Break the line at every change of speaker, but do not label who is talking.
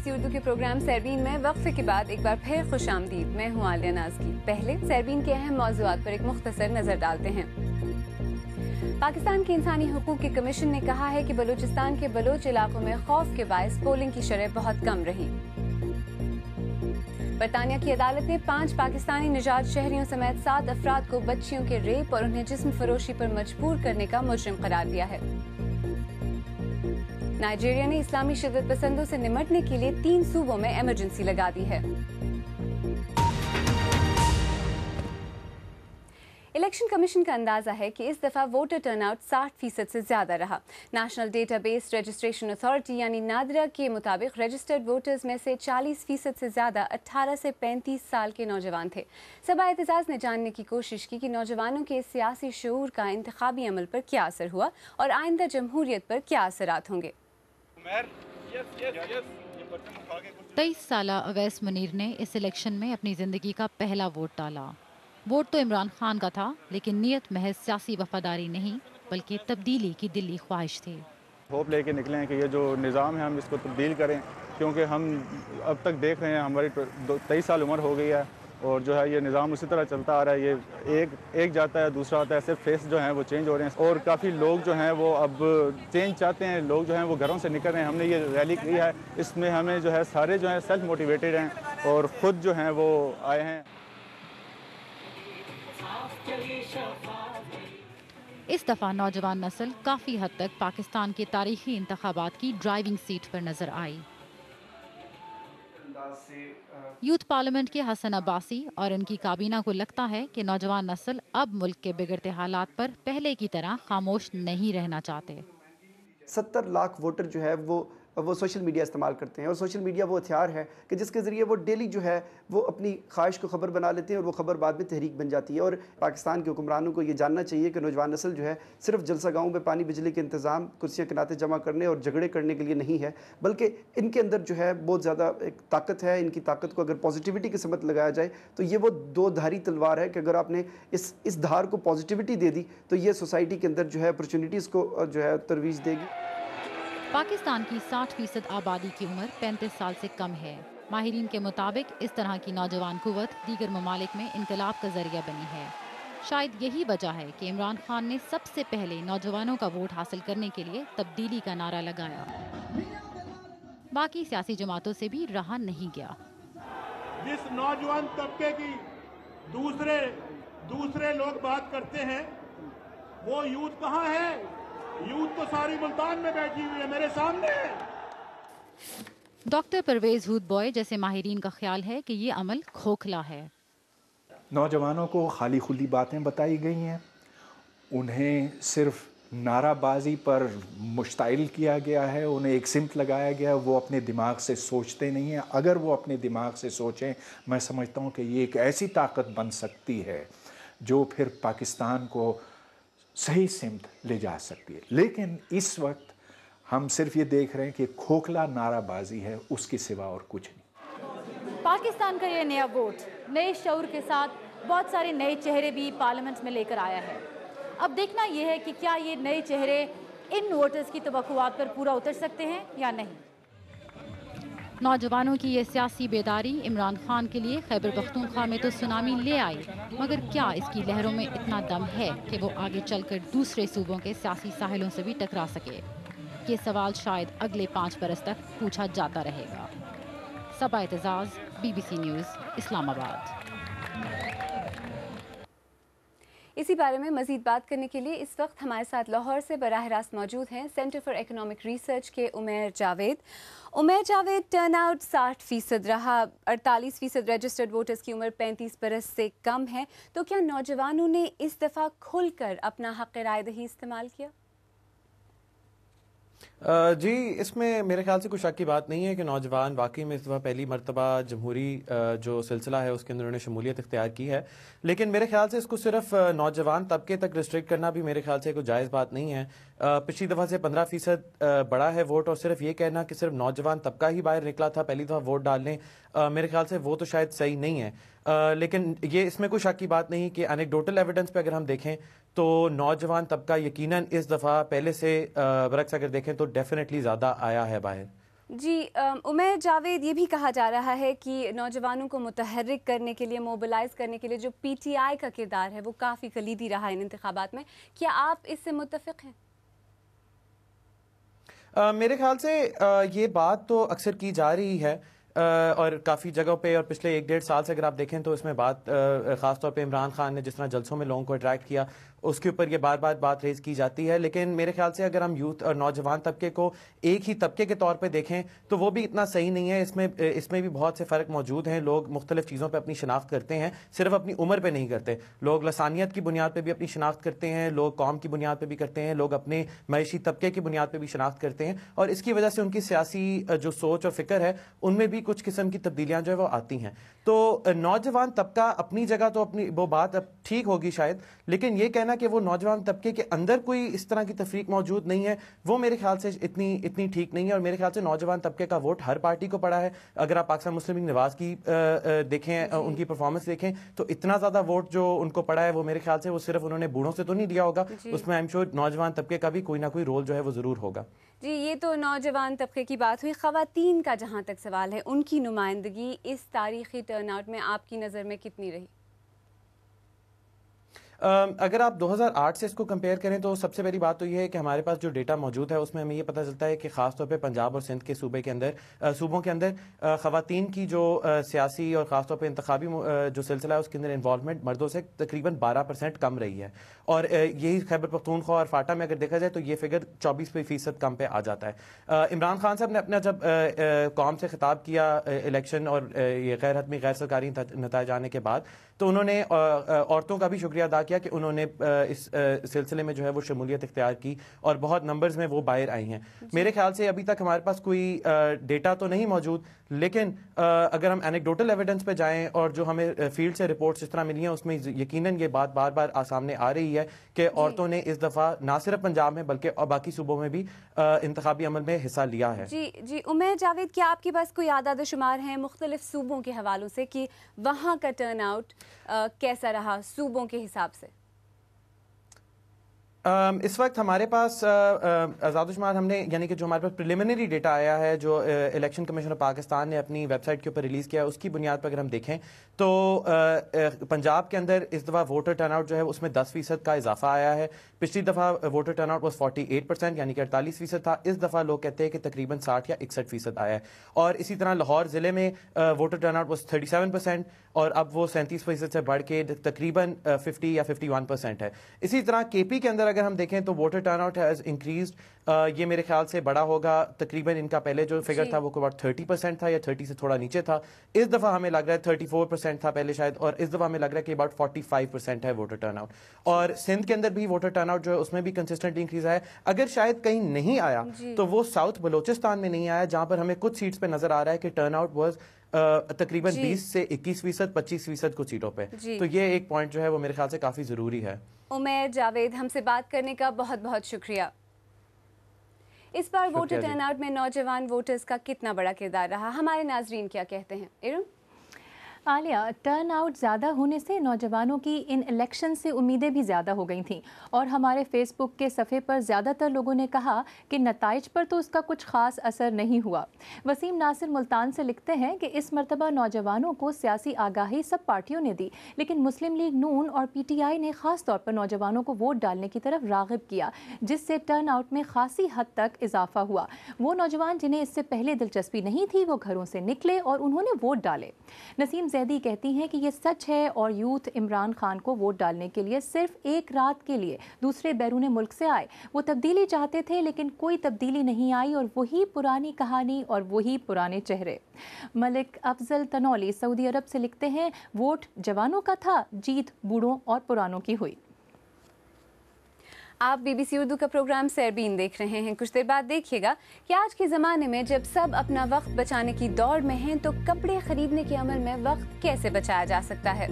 BBC Urdu کے programme سیربین میں وقفے کے بعد ایک بار پھر خوش آمدید. میں ہوں عالیہ نازکی. پہلے سیربین کے اہم موضوعات پر ایک مختصر نظر ڈالتے ہیں. پاکستان کے انسانی حقوق کے کمیشن نے کہا ہے کہ بلوچستان کے بلوچ علاقوں میں خوف کے باعث پولنگ کی شرح بہت کم رہی. برطانیہ کی عدالت نے 5 پاکستانی نژاد شہریوں سمیت 7 افراد کو بچیوں کے ریپ اور انہیں جسم فروشی پر مجبور کرنے کا مجرم قرار دیا ہے. نائجیریا نے اسلامی شدت پسندوں سے نمٹنے کے لیے 3 صوبوں میں ایمرجنسی لگا دی ہے. الیکشن کمیشن کا اندازہ ہے کہ اس دفعہ ووٹر ٹرن آؤٹ 60% سے زیادہ رہا. National data base registration authority یعنی نادرا کے مطابق رجسٹرڈ ووٹرز میں سے 40% سے زیادہ 18 سے 35 سال کے نوجوان تھے. صبا اعتزاز نے جاننے کی کوشش کی کہ نوجوانوں کے سیاسی شعور کا انتخابی عمل پر کیا اثر ہوا اور آئندہ جمہوریت پر کیا اثرات ہوں گے.
23 سالہ اویس منیر نے اس الیکشن میں اپنی زندگی کا پہلا ووٹ ڈالا. ووٹ تو عمران خان کا تھا لیکن نیت محض سیاسی وفاداری نہیں بلکہ تبدیلی کی دلی خواہش تھی.
ہوپ لے کے نکلے ہیں کہ یہ جو نظام ہے ہم اس کو تبدیل کریں، کیونکہ ہم اب تک دیکھ رہے ہیں ہماری 23 سال عمر ہو گئی ہے اور جو ہے یہ نظام اسی طرح چلتا آ رہا ہے. یہ ایک جاتا ہے دوسرا آتا ہے، صرف فیس جو ہیں وہ چینج ہو رہے ہیں اور کافی لوگ جو ہیں وہ اب چینج چاہتے ہیں. لوگ جو ہیں وہ گھروں سے نکل رہے ہیں. ہم نے یہ ریلی کی ہے، اس میں ہمیں جو ہے سارے جو ہیں سیلف موٹیویٹڈ ہیں اور خود جو ہیں وہ آئے ہیں.
اس دفعہ نوجوان نسل کافی حد تک پاکستان کے تاریخی انتخابات کی ڈرائیونگ سیٹ پر نظر آئی. یوتھ پارلیمنٹ کے حسن عباسی اور ان کی کابینہ کو لگتا ہے کہ نوجوان نسل اب ملک کے بگڑتے حالات پر پہلے کی طرح خاموش نہیں رہنا چاہتے.
70 لاکھ ووٹر جو ہے وہ سوشل میڈیا استعمال کرتے ہیں اور سوشل میڈیا وہ ہتھیار ہے کہ جس کے ذریعے وہ ڈیلی جو ہے وہ اپنی خواہش کو خبر بنا لیتے ہیں اور وہ خبر بعد میں تحریک بن جاتی ہے. اور پاکستان کے حکمرانوں کو یہ جاننا چاہیے کہ نوجوان نسل جو ہے صرف جلسہ گاہوں میں پانی بجلی کے انتظام، کرسیاں کناتے جمع کرنے اور جھگڑے کرنے کے لیے نہیں ہے، بلکہ ان کے اندر جو ہے بہت زیادہ ایک طاقت ہے. ان کی طاقت کو اگر پازیٹیوٹی کی سمت لگایا جائے تو یہ وہ 2 دھاری تلوار ہے کہ اگر آپ نے اس دھار کو پازیٹیوٹی دے دی تو یہ سوسائٹی کے اندر جو ہے اپرچونٹیز کو جو ہے ترویج دے گی.
پاکستان کی 60% آبادی کی عمر 35 سال سے کم ہے. ماہرین کے مطابق اس طرح کی نوجوان قوت دیگر ممالک میں انقلاب کا ذریعہ بنی ہے. شاید یہی وجہ ہے کہ عمران خان نے سب سے پہلے نوجوانوں کا ووٹ حاصل کرنے کے لیے تبدیلی کا نعرہ لگایا. باقی سیاسی جماعتوں سے بھی رہا نہیں گیا.
جس نوجوان طبقے کی دوسرے لوگ بات کرتے ہیں وہ یوتھ کہاں ہے؟ یوتھ تو ساری ملتان میں بیٹھی ہوئی ہے، میرے سامنے ہے.
ڈاکٹر پرویز ہود بوائے جیسے ماہرین کا خیال ہے کہ یہ عمل کھوکھلا ہے.
نوجوانوں کو خالی خلی باتیں بتائی گئی ہیں، انہیں صرف نعرہ بازی پر مشتعل کیا گیا ہے، انہیں ایک سمت لگایا گیا ہے. وہ اپنے دماغ سے سوچتے نہیں ہیں. اگر وہ اپنے دماغ سے سوچیں میں سمجھتا ہوں کہ یہ ایک ایسی طاقت بن سکتی ہے جو پھر پاکستان کو صحیح سمت لے جا سکتی ہے. لیکن اس وقت ہم صرف یہ دیکھ رہے ہیں کہ کھوکھلا نعرہ بازی ہے، اس کے سوا اور کچھ نہیں.
پاکستان کا یہ نیا ووٹ نئے شعور کے ساتھ بہت سارے نئے چہرے بھی پارلیمنٹ میں لے کر آیا ہے. اب دیکھنا یہ ہے کہ کیا یہ نئے چہرے ان ووٹرز کی توقعات پر پورا اتر سکتے ہیں یا نہیں. نوجوانوں کی یہ سیاسی بیداری عمران خان کے لیے خیبر پختونخوا میں تو سونامی لے آئی، مگر کیا اس کی لہروں میں اتنا دم ہے کہ وہ آگے چل کر دوسرے صوبوں کے سیاسی ساحلوں سے بھی ٹکرا سکے؟ یہ سوال شاید اگلے 5 برس تک پوچھا جاتا رہے گا. صبا اعتزاز، BBC نیوز، اسلام آباد.
اسی بارے میں مزید بات کرنے کے لیے اس وقت ہمارے ساتھ لاہور سے براہ راست موجود ہیں سینٹر فار اکنامک ریسرچ کے عمیر جاوید. عمیر جاوید، ٹرن آؤٹ 60% رہا، 48% رجسٹرڈ ووٹرز کی عمر 35 برس سے کم ہے، تو کیا نوجوانوں نے اس دفعہ کھل کر اپنا حق رائے دہی استعمال کیا؟
جی، اس میں میرے خیال سے کوئی شک کی بات نہیں ہے کہ نوجوان واقعی میں اس دفعہ پہلی مرتبہ جمہوری جو سلسلہ ہے اس کے اندر انہوں نے شمولیت اختیار کی ہے. لیکن میرے خیال سے اس کو صرف نوجوان طبقے تک ریسٹرکٹ کرنا بھی میرے خیال سے کوئی جائز بات نہیں ہے. پچھلی دفعہ سے 15% بڑا ہے ووٹ، اور صرف یہ کہنا کہ صرف نوجوان طبقہ ہی باہر نکلا تھا پہلی دفعہ ووٹ ڈالنے، میرے خیال سے وہ تو شاید صحیح نہیں ہے. لیکن یہ اس میں کوئی شک کی بات نہیں کہ انیکڈوٹل ایویڈنس پہ اگر ہم دیکھیں تو نوجوان طبقہ یقیناً اس دفعہ پہلے سے برعکس اگر دیکھیں تو ڈیفینیٹلی زیادہ آیا ہے باہر.
جی عمیر جاوید، یہ بھی کہا جا رہا ہے کہ نوجوانوں کو متحرک کرنے کے لیے، موبلائز کرنے کے لیے جو پی ٹی آئی کا کردار ہے وہ کافی کلیدی رہا ان انتخابات میں، کیا آپ اس سے متفق ہیں؟
میرے خیال سے یہ بات تو اکثر کی جا رہی ہے اور کافی جگہوں پہ، اور پچھلے 1-1.5 سال سے اگر آپ دیکھیں تو اس میں بات خاص طور پہ عمران خان نے جس طرح جلسوں میں لوگوں کو اٹریکٹ کیا اس کے اوپر یہ بار بار بات ریز کی جاتی ہے. لیکن میرے خیال سے اگر ہم یوتھ اور نوجوان طبقے کو ایک ہی طبقے کے طور پہ دیکھیں تو وہ بھی اتنا صحیح نہیں ہے. اس میں بھی بہت سے فرق موجود ہیں. لوگ مختلف چیزوں پہ اپنی شناخت کرتے ہیں، صرف اپنی عمر پہ نہیں کرتے. لوگ لسانیت کی بنیاد پہ بھی اپنی شناخت کرتے ہیں، لوگ قوم کی بنیاد پہ بھی کرتے ہیں، لوگ اپنے معاشی طبقے کی بنیاد پہ بھی شناخت کرتے ہیں، اور اس کی وجہ سے ان کی سیاسی جو سوچ اور فکر ہے ان میں بھی کچھ قسم کی تبدیلیاں جو ہے وہ آتی ہیں. تو نوجوان طبقہ اپنی جگہ تو اپنی وہ بات اب ٹھیک ہوگی شاید، لیکن یہ کہنا کہ وہ نوجوان طبقے کے اندر کوئی اس طرح کی تفریق موجود نہیں ہے وہ میرے خیال سے اتنی ٹھیک نہیں ہے. اور میرے خیال سے نوجوان طبقے کا ووٹ ہر پارٹی کو پڑا ہے. اگر آپ پاکستان مسلم لیگ نواز کی دیکھیں، ان کی پرفارمنس دیکھیں تو اتنا زیادہ ووٹ جو ان کو پڑا ہے وہ میرے خیال سے وہ صرف انہوں نے بوڑھوں سے تو نہیں دیا ہوگا، اس میں آئی ایم شیور نوجوان طبقے کا بھی کوئی نہ کوئی رول جو ہے وہ ضرور ہوگا.
جی یہ تو نوجوان طبقے کی بات ہوئی. خواتین کا جہاں تک سوال ہے، ان کی نمائندگی اس تاریخی ٹرن آؤٹ میں آپ کی نظر میں کتنی رہی؟
اگر آپ 2008 سے اس کو کمپیئر کریں تو سب سے پہلی بات تو یہ ہے کہ ہمارے پاس جو ڈیٹا موجود ہے اس میں ہمیں یہ پتہ چلتا ہے کہ خاص طور پہ پنجاب اور سندھ کے صوبوں کے اندر خواتین کی جو سیاسی اور خاص طور پہ انتخابی جو سلسلہ ہے اس کے اندر انوالومنٹ مردوں سے تقریباً 12% کم رہی ہے. اور یہی خیبر پختونخوا اور فاٹا میں اگر دیکھا جائے تو یہ فگر 24% کم پہ آ جاتا ہے. عمران خان صاحب نے اپنا جب قوم سے خطاب کیا الیکشن اور یہ غیر حتمی غیر سرکاری نتائج آنے کے بعد، تو انہوں نے عورتوں کا بھی شکریہ ادا کیا کہ انہوں نے اس سلسلے میں جو ہے وہ شمولیت اختیار کی اور بہت نمبرز میں وہ باہر آئی ہیں. میرے خیال سے ابھی تک ہمارے پاس کوئی ڈیٹا تو نہیں موجود، لیکن اگر ہم اینیکڈوٹل ایویڈنس پہ جائیں اور جو ہمیں فیلڈ سے رپورٹس اس طرح ملی ہیں اس میں یقیناً یہ بات بار بار سامنے آ رہی ہے کہ عورتوں نے اس دفعہ نہ صرف پنجاب میں بلکہ باقی صوبوں میں بھی انتخابی عمل میں حصہ لیا ہے.
جی عمیر جاوید، کیا آپ کے پاس کوئی اعداد و شمار ہیں مختلف صوبوں کے حوالوں سے کہ وہاں کا ٹرن آؤٹ کیسا رہا صوبوں کے حساب سے؟
اس وقت ہمارے پاس اعداد و شمار ہم نے یعنی کہ جو ہمارے پاس پریلیمنری ڈیٹا آیا ہے جو الیکشن کمیشن آف پاکستان نے اپنی ویب سائٹ کے اوپر ریلیز کیا ہے اس کی بنیاد پر اگر ہم دیکھیں تو پنجاب کے اندر اس دفعہ ووٹر ٹرن آؤٹ جو ہے اس میں 10% کا اضافہ آیا ہے. پچھلی دفعہ ووٹر ٹرن آؤٹ 48% یعنی کہ 48% تھا. اس دفعہ لوگ کہتے ہیں کہ تقریباً 60 یا 61% آیا ہے. اور اسی طرح لاہور ضلع میں ووٹر ٹرن آؤٹ 37% اور اب وہ 37% سے بڑھ کے تقریباً 50 یا 51% ہے. اسی طرح کے پی کے اندر اگر ہم دیکھیں تو voter turn out has increased. یہ میرے خیال سے بڑا ہوگا. تقریباً ان کا پہلے جو فگر تھا وہ 30% تھا یا 30 سے تھوڑا نیچے تھا. اس دفعہ ہمیں لگ رہا ہے 34% تھا پہلے شاید، اور اس دفعہ ہمیں لگ رہا ہے کہ اباؤٹ 45% ہے ووٹر ٹرن آؤٹ. اور سندھ کے اندر بھی ووٹر ٹرن آؤٹ جو ہے اس میں بھی کنسسٹنٹلی انکریز آیا. اگر شاید کہیں نہیں آیا تو وہ ساؤتھ بلوچستان میں نہیں آیا جہاں پر ہمیں کچھ سیٹس پہ نظر آ رہا ہے کہ ٹرن آؤٹ واز تقریباً 20 سے 21%، 25% کچھ سیٹوں پہ. تو یہ ایک پوائنٹ جو ہے وہ میرے خیال سے کافی ضروری ہے.
عمیر جاوید، ہم سے بات کرنے کا بہت بہت شکریہ. اس بار ووٹر ٹرن آؤٹ میں نوجوان ووٹرز کا کتنا بڑا کردار رہا؟ ہمارے ناظرین کیا کہتے ہیں؟ ارم؟
عالیہ، ٹرن آؤٹ زیادہ ہونے سے نوجوانوں کی ان الیکشن سے امیدیں بھی زیادہ ہو گئی تھیں، اور ہمارے فیس بک کے صفحے پر زیادہ تر لوگوں نے کہا کہ نتائج پر تو اس کا کچھ خاص اثر نہیں ہوا. وسیم ناصر ملتان سے لکھتے ہیں کہ اس مرتبہ نوجوانوں کو سیاسی آگاہی سب پارٹیوں نے دی، لیکن مسلم لیگ نون اور پی ٹی آئی نے خاص طور پر نوجوانوں کو ووٹ ڈالنے کی طرف راغب کیا، جس سے ٹرن آؤٹ میں خاصی حد تک اضافہ ہوا. وہ نوجوان جنہیں اس سے پہلے دلچسپی نہیں تھی وہ گھروں سے نکلے اور انہوں نے ووٹ ڈالے. نسیم زیدی کہتی ہیں کہ یہ سچ ہے اور یوتھ عمران خان کو ووٹ ڈالنے کے لیے صرف ایک رات کے لیے دوسرے بیرون ملک سے آئے. وہ تبدیلی چاہتے تھے لیکن کوئی تبدیلی نہیں آئی اور وہی پرانی کہانی اور وہی پرانے چہرے. ملک افضل تنولی سعودی عرب سے لکھتے ہیں ووٹ جوانوں کا تھا، جیت بوڑھوں اور پرانوں کی ہوئی.
آپ بی بی سی اردو کا پروگرام سیربین دیکھ رہے ہیں. کچھ دیر بعد دیکھیے گا کہ آج کے زمانے میں جب سب اپنا وقت بچانے کی دوڑ میں ہیں تو کپڑے خریدنے کے عمل میں وقت کیسے بچایا جا سکتا ہے.